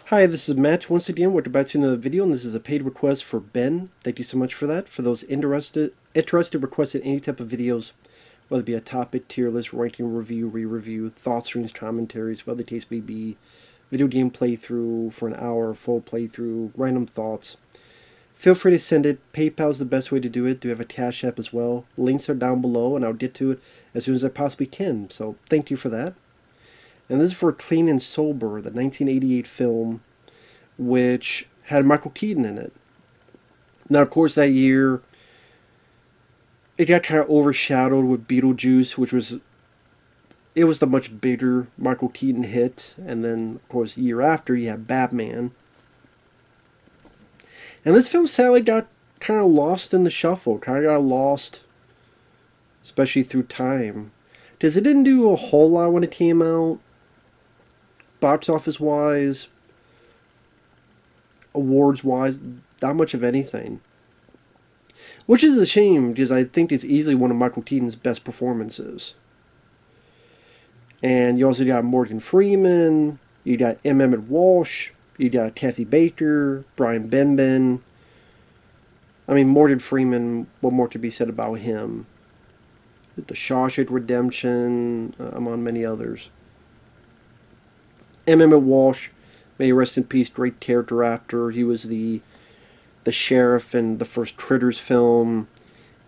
Hi, this is Matt. Once again, we're about to another video, and this is a paid request for Ben. Thank you so much for that. For those interested requests in any type of videos, whether it be a topic, tier list, ranking, review, re-review, thoughts, streams, commentaries, whatever the case may be, video game playthrough for an hour, full playthrough, random thoughts, feel free to send it. PayPal is the best way to do it. Do have a Cash App as well. Links are down below, and I'll get to it as soon as I possibly can. So thank you for that. And this is for Clean and Sober, the 1988 film, which had Michael Keaton in it. Now, of course, that year, it got kind of overshadowed with Beetlejuice, which was, it was the much bigger Michael Keaton hit. And then, of course, the year after, you had Batman. And this film sadly got kind of lost in the shuffle, kind of got lost, especially through time. Because it didn't do a whole lot when it came out, box office wise, awards wise, not much of anything. Which is a shame, because I think it's easily one of Michael Keaton's best performances. And you also got Morgan Freeman, you got Emmet Walsh, you got Kathy Baker, Brian Benben. I mean, Morgan Freeman, what more could be said about him? The Shawshank Redemption, among many others. Emmet Walsh, may he rest in peace, great character actor. He was the sheriff in the first Critters film.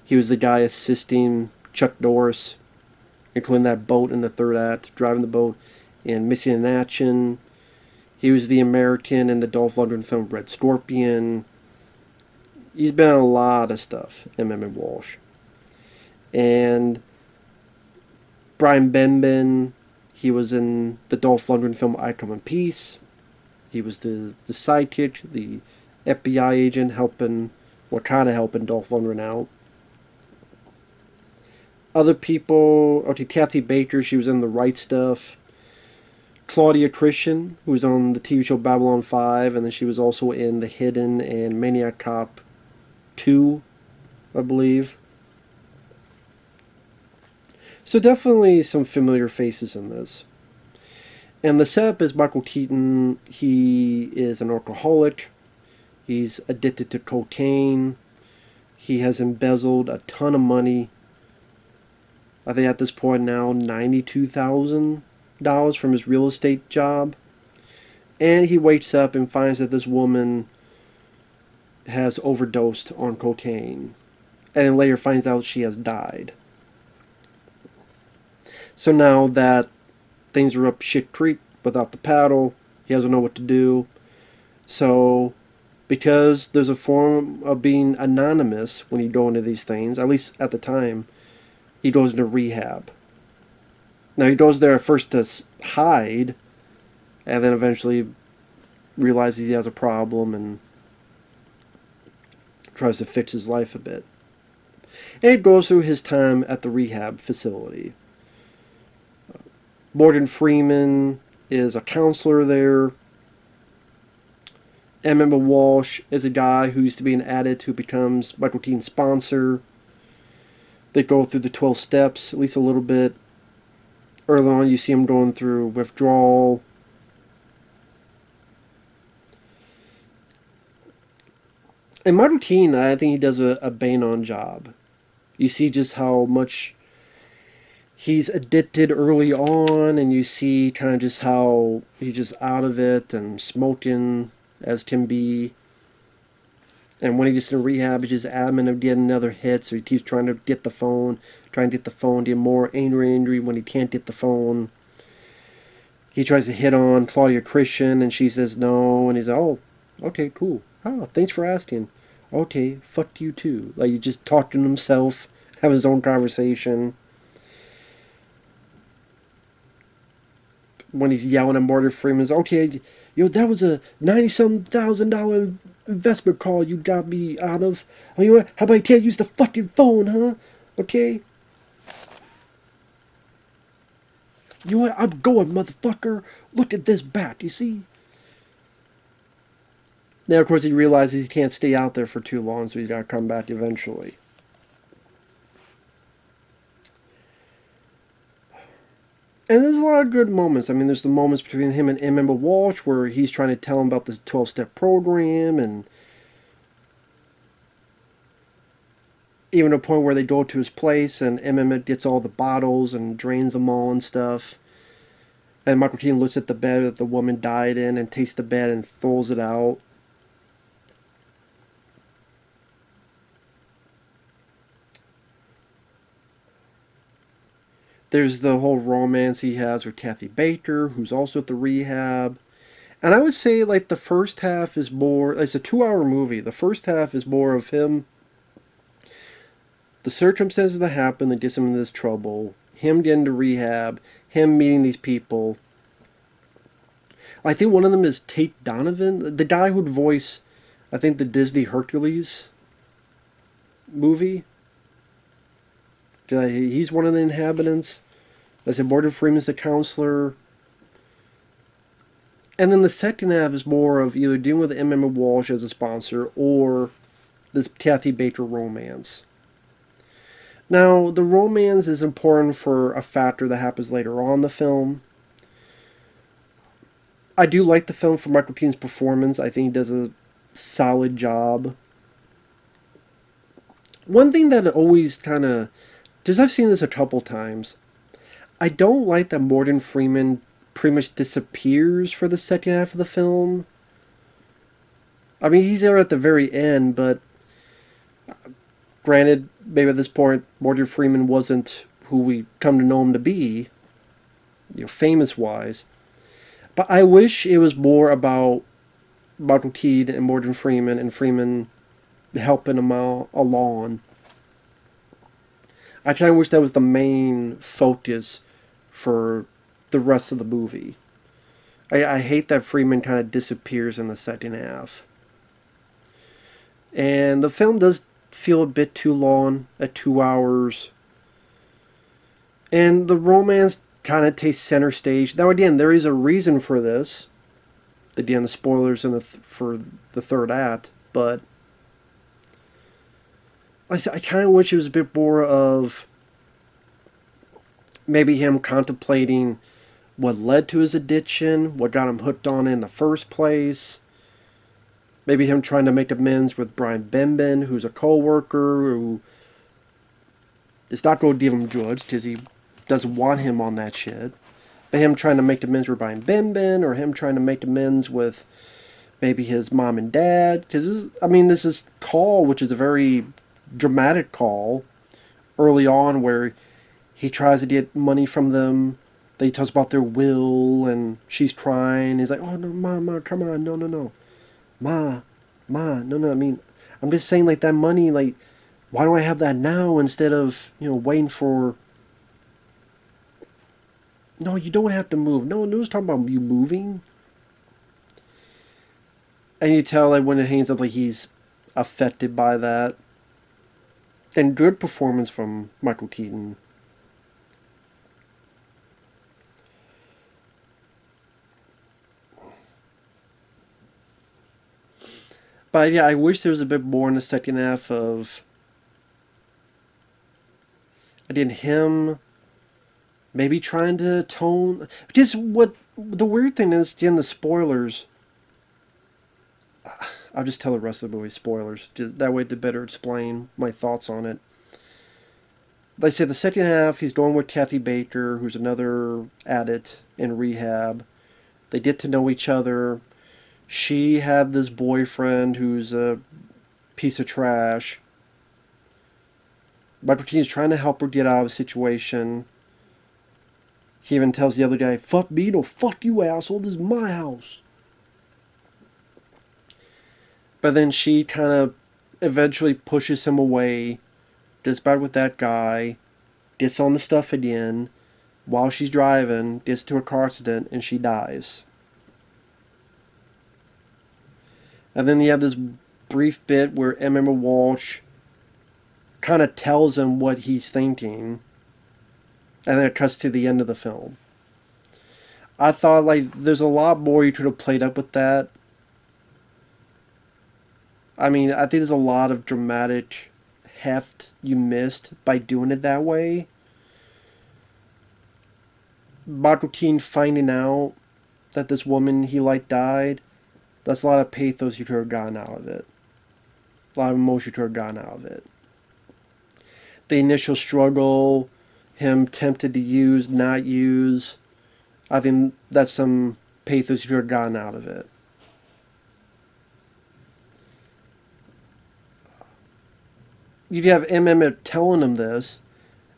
He was the guy assisting Chuck Norris, including that boat in the third act, driving the boat, and Missing in Action. He was the American in the Dolph Lundgren film Red Scorpion. He's been in a lot of stuff, Emmet Walsh. And Brian Benben, he was in the Dolph Lundgren film I Come in Peace. He was the sidekick, the FBI agent helping, or kind of helping Dolph Lundgren out. Other people, okay, Kathy Baker, she was in The Right Stuff. Claudia Christian, who was on the TV show Babylon 5, and then she was also in The Hidden and Maniac Cop 2, I believe. So definitely some familiar faces in this. And the setup is Michael Keaton. He is an alcoholic. He's addicted to cocaine. He has embezzled a ton of money. I think at this point now, $92,000 from his real estate job. And he wakes up and finds that this woman has overdosed on cocaine. And then later finds out she has died. So now that things are up shit creek without the paddle, he doesn't know what to do. So, because there's a form of being anonymous when you go into these things, at least at the time, he goes into rehab. Now, he goes there at first to hide, and then eventually realizes he has a problem and tries to fix his life a bit. And he goes through his time at the rehab facility. Morgan Freeman is a counselor there. Emmet Walsh is a guy who used to be an addict who becomes Michael Keaton's sponsor. They go through the 12 steps, at least a little bit. Early on, you see him going through withdrawal. And Michael Keaton, I think he does a bang-on job. You see just how much he's addicted early on, and you see kind of just how he's just out of it and smoking as can be. And when he gets in rehab, he's just adamant of getting another hit, so he keeps trying to get the phone, get more angry when he can't get the phone. He tries to hit on Claudia Christian, and she says no, and he's like, oh, okay, cool. Oh, thanks for asking. Okay, fuck you too. Like, he just talking to himself, have his own conversation. When he's yelling at Morgan Freeman, okay, yo, that was a $90,000 investment call you got me out of. Oh, you know what? How about you can't use the fucking phone, huh? Okay? You know what? I'm going, motherfucker. Look at this bat, you see? Now, of course, he realizes he can't stay out there for too long, so he's got to come back eventually. And there's a lot of good moments. I mean, there's the moments between him and Emmet Walsh where he's trying to tell him about this 12-step program, and even a point where they go to his place and Emmet gets all the bottles and drains them all and stuff. And Michael Keaton looks at the bed that the woman died in and takes the bed and throws it out. There's the whole romance he has with Kathy Baker, who's also at the rehab. And I would say, like, the first half is more... It's a 2-hour movie. The first half is more of him... The circumstances that happen that gets him into this trouble. Him getting to rehab. Him meeting these people. I think one of them is Tate Donovan. The guy who'd voice, I think, the Disney Hercules movie. He's one of the inhabitants. I said Morgan Freeman's the counselor. And then the second half is more of either dealing with Emmet Walsh as a sponsor or this Kathy Baker romance. Now, the romance is important for a factor that happens later on in the film. I do like the film for Michael Keaton's performance. I think he does a solid job. One thing that always kind of... Because I've seen this a couple times. I don't like that Morgan Freeman pretty much disappears for the second half of the film. I mean, he's there at the very end, but... Granted, maybe at this point, Morgan Freeman wasn't who we come to know him to be. You know, famous-wise. But I wish it was more about Michael Keaton and Morgan Freeman and Freeman helping him out along. I kind of wish that was the main focus for the rest of the movie. I hate that Freeman kind of disappears in the second half. And the film does feel a bit too long at 2 hours. And the romance kind of takes center stage. Now again, there is a reason for this. Again, the spoilers for the third act, but I kind of wish it was a bit more of maybe him contemplating what led to his addiction, what got him hooked on it in the first place. Maybe him trying to make amends with Brian Benben, who's a co-worker, who is not going to give him drugs because he doesn't want him on that shit. But him trying to make amends with Brian Benben, or him trying to make amends with maybe his mom and dad. Because, this is Call, which is a very dramatic call early on where he tries to get money from them. They talks about their will, and she's crying. He's like, oh, no, Ma, come on, no. Ma, no, I'm just saying, like, that money, like, why don't I have that now instead of, waiting for... No, you don't have to move. No one was talking about you moving. And you tell, like, when it hangs up, like, he's affected by that. And good performance from Michael Keaton. But yeah, I wish there was a bit more in the second half of... Again, him maybe trying to tone... Because what the weird thing is, again, the spoilers... I'll just tell the rest of the movie spoilers. Just that way to better explain my thoughts on it. Like I said, the second half, he's going with Kathy Baker, who's another addict in rehab. They get to know each other. She had this boyfriend who's a piece of trash. Michael Keaton's trying to help her get out of the situation. He even tells the other guy, fuck me, no, fuck you, asshole, this is my house. But then she kind of eventually pushes him away, gets back with that guy, gets on the stuff again, while she's driving, gets to a car accident, and she dies. And then you have this brief bit where Emmet Walsh kind of tells him what he's thinking, and then it cuts to the end of the film. I thought, like, there's a lot more you could have played up with that. I think there's a lot of dramatic heft you missed by doing it that way. Michael Keaton finding out that this woman he liked died, that's a lot of pathos you could have gotten out of it. A lot of emotion you could have gotten out of it. The initial struggle, him tempted to use, not use, I think that's some pathos you could have gotten out of it. You'd have Emmet telling him this,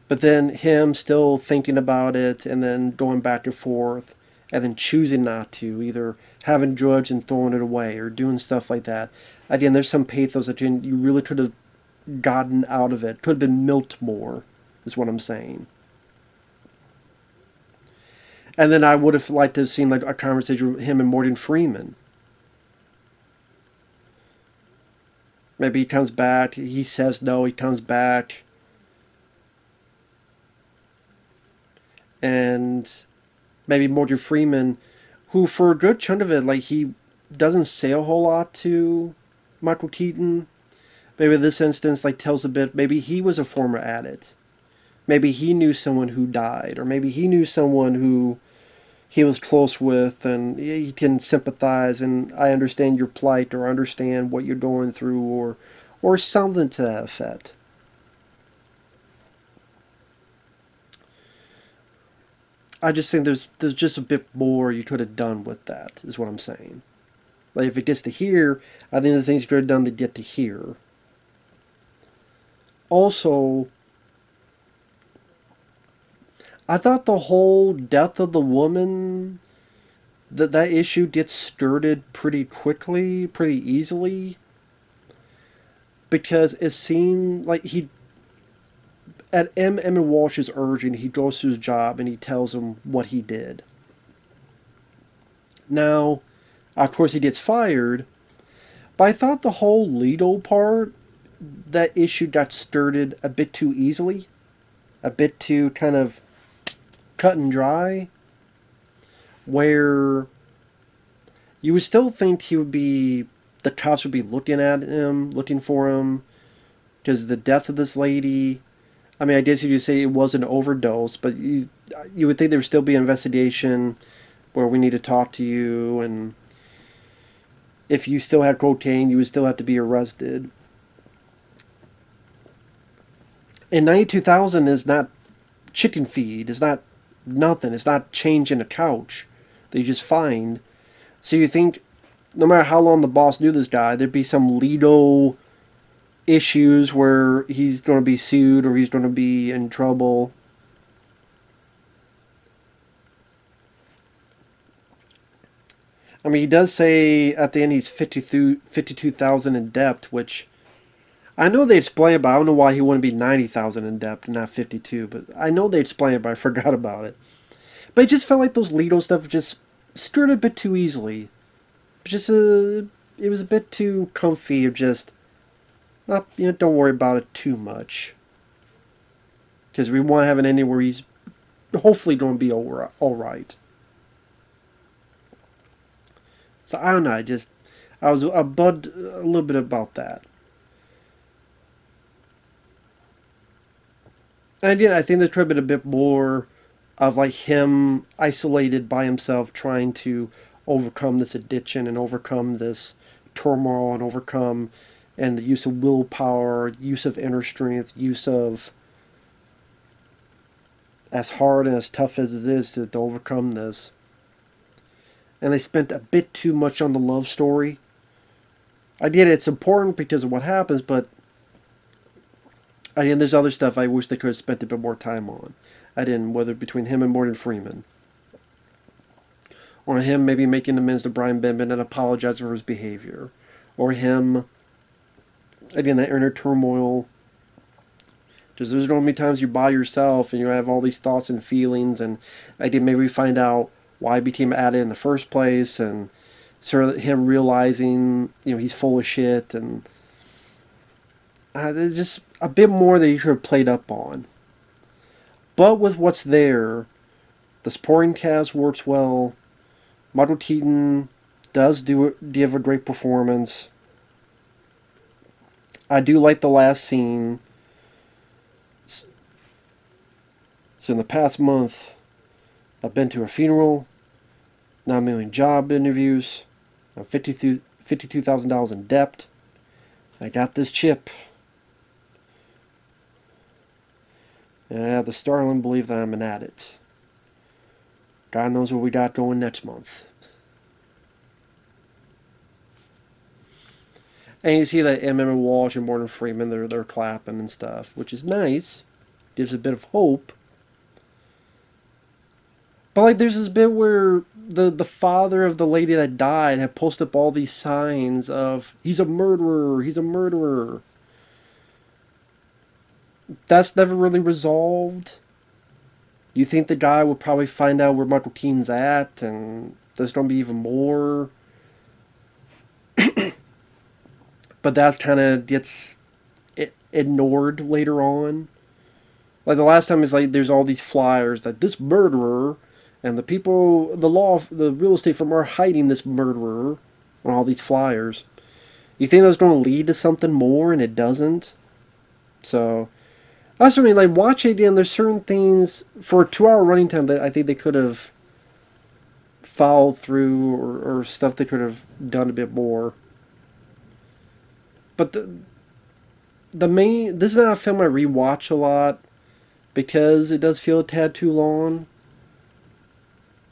but then him still thinking about it and then going back and forth and then choosing not to, either having drugs and throwing it away or doing stuff like that. Again, there's some pathos that you really could have gotten out of it. Could have been milked more, is what I'm saying. And then I would have liked to have seen like a conversation with him and Morgan Freeman. Maybe he comes back, he says no, he comes back. And maybe Morgan Freeman, who for a good chunk of it, like he doesn't say a whole lot to Michael Keaton. Maybe in this instance, like tells a bit, maybe he was a former addict. Maybe he knew someone who died, or maybe he knew someone who he was close with, and he can sympathize, and I understand your plight, or understand what you're going through, or something to that effect. I just think there's just a bit more you could have done with that, is what I'm saying. Like if it gets to here, I think the things you could have done to get to here. Also, I thought the whole death of the woman, that issue gets started pretty quickly, pretty easily, because it seemed like at Emmet Walsh's urging, he goes to his job and he tells him what he did. Now, of course, he gets fired, but I thought the whole legal part, that issue got started a bit too easily, a bit too kind of cut and dry, where you would still think the cops would be looking at him, looking for him, because the death of this lady, I mean, I guess you could say it was an overdose, but you would think there would still be an investigation where we need to talk to you, and if you still had cocaine, you would still have to be arrested. And 92,000 is not chicken feed, it's not nothing, it's not changing a couch that you just find. So you think, no matter how long the boss knew this guy, there'd be some legal issues where he's going to be sued or he's going to be in trouble. I mean, he does say at the end he's 52,000 in debt, which I know they explain it, but I don't know why he wouldn't be 90,000 in debt and not 52. But I know they explained it, but I forgot about it. But it just felt like those legal stuff just stirred a bit too easily. It was a bit too comfy of just, don't worry about it too much. Because we want to have an ending where he's hopefully going to be all right. So I don't know. I was bugged a little bit about that. And again, I think there could have been a bit more of like him isolated by himself, trying to overcome this addiction and overcome this turmoil and the use of willpower, use of inner strength, use of, as hard and as tough as it is to overcome this. And they spent a bit too much on the love story. I get it, it's important because of what happens, but again, there's other stuff I wish they could have spent a bit more time on. Whether between him and Morgan Freeman. Or him maybe making amends to Brian Benben and apologizing for his behavior. Or him, again, that inner turmoil. Because there's going to be times you're by yourself and you have all these thoughts and feelings, and maybe find out why he became addict in the first place, and sort of him realizing, he's full of shit, and there's just a bit more that you should have played up on. But with what's there, the supporting cast works well. Michael Keaton does give a great performance. I do like the last scene. So in the past month, I've been to a funeral, 9 million job interviews, I'm $52,000 in debt. I got this chip. And I have the startling belief that I'm an addict. God knows what we got going next month. And you see that Emmet Walsh and Morgan Freeman, they're clapping and stuff, which is nice. Gives a bit of hope. But like, there's this bit where the father of the lady that died had posted up all these signs of he's a murderer, he's a murderer. That's never really resolved. You think the guy would probably find out where Michael Keaton's at, and there's gonna be even more. But that's kind of gets ignored later on. Like the last time is like there's all these flyers that this murderer and the people, the real estate firm are hiding this murderer on all these flyers. You think that's going to lead to something more, and it doesn't. So that's what I mean. Like, watch it again. There's certain things for a 2-hour running time that I think they could have followed through, or stuff they could have done a bit more. But this is not a film I rewatch a lot because it does feel a tad too long.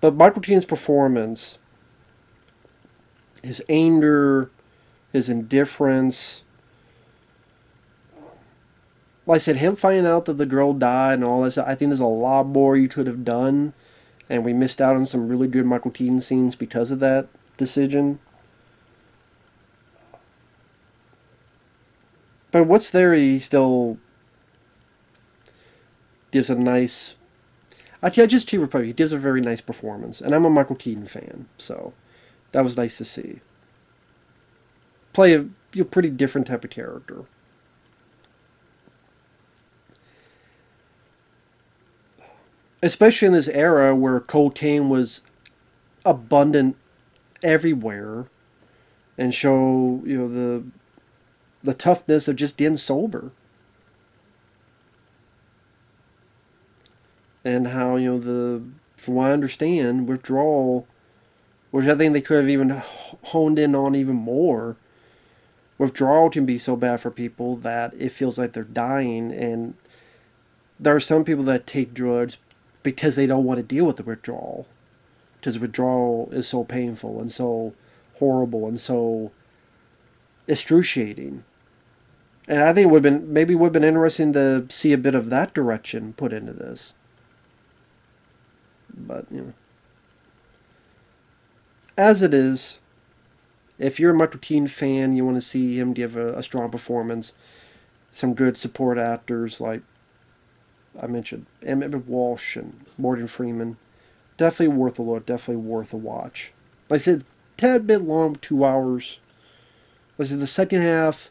But Michael Keaton's performance, his anger, his indifference, like I said, him finding out that the girl died and all this, I think there's a lot more you could have done, and we missed out on some really good Michael Keaton scenes because of that decision. But what's there, he still gives a nice... Actually, I just cheap Republic. He gives a very nice performance, and I'm a Michael Keaton fan, so that was nice to see. Play a pretty different type of character. Especially in this era where cocaine was abundant everywhere, and show the toughness of just getting sober. And how, from what I understand, withdrawal, which I think they could have even honed in on even more, withdrawal can be so bad for people that it feels like they're dying. And there are some people that take drugs because they don't want to deal with the withdrawal. Because withdrawal is so painful and so horrible and so excruciating. And I think it would have been interesting to see a bit of that direction put into this. But, as it is, if you're a Michael Keaton fan, you want to see him give a strong performance, some good support actors like I mentioned, Emmet Walsh and Morgan Freeman, definitely worth a look, definitely worth a watch. Like I said, tad bit long, 2 hours. Like I said, the second half,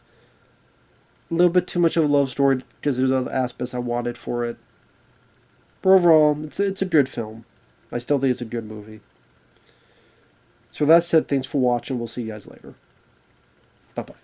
a little bit too much of a love story because there's other aspects I wanted for it. But overall, it's a good film. I still think it's a good movie. So with that said, thanks for watching. We'll see you guys later. Bye-bye.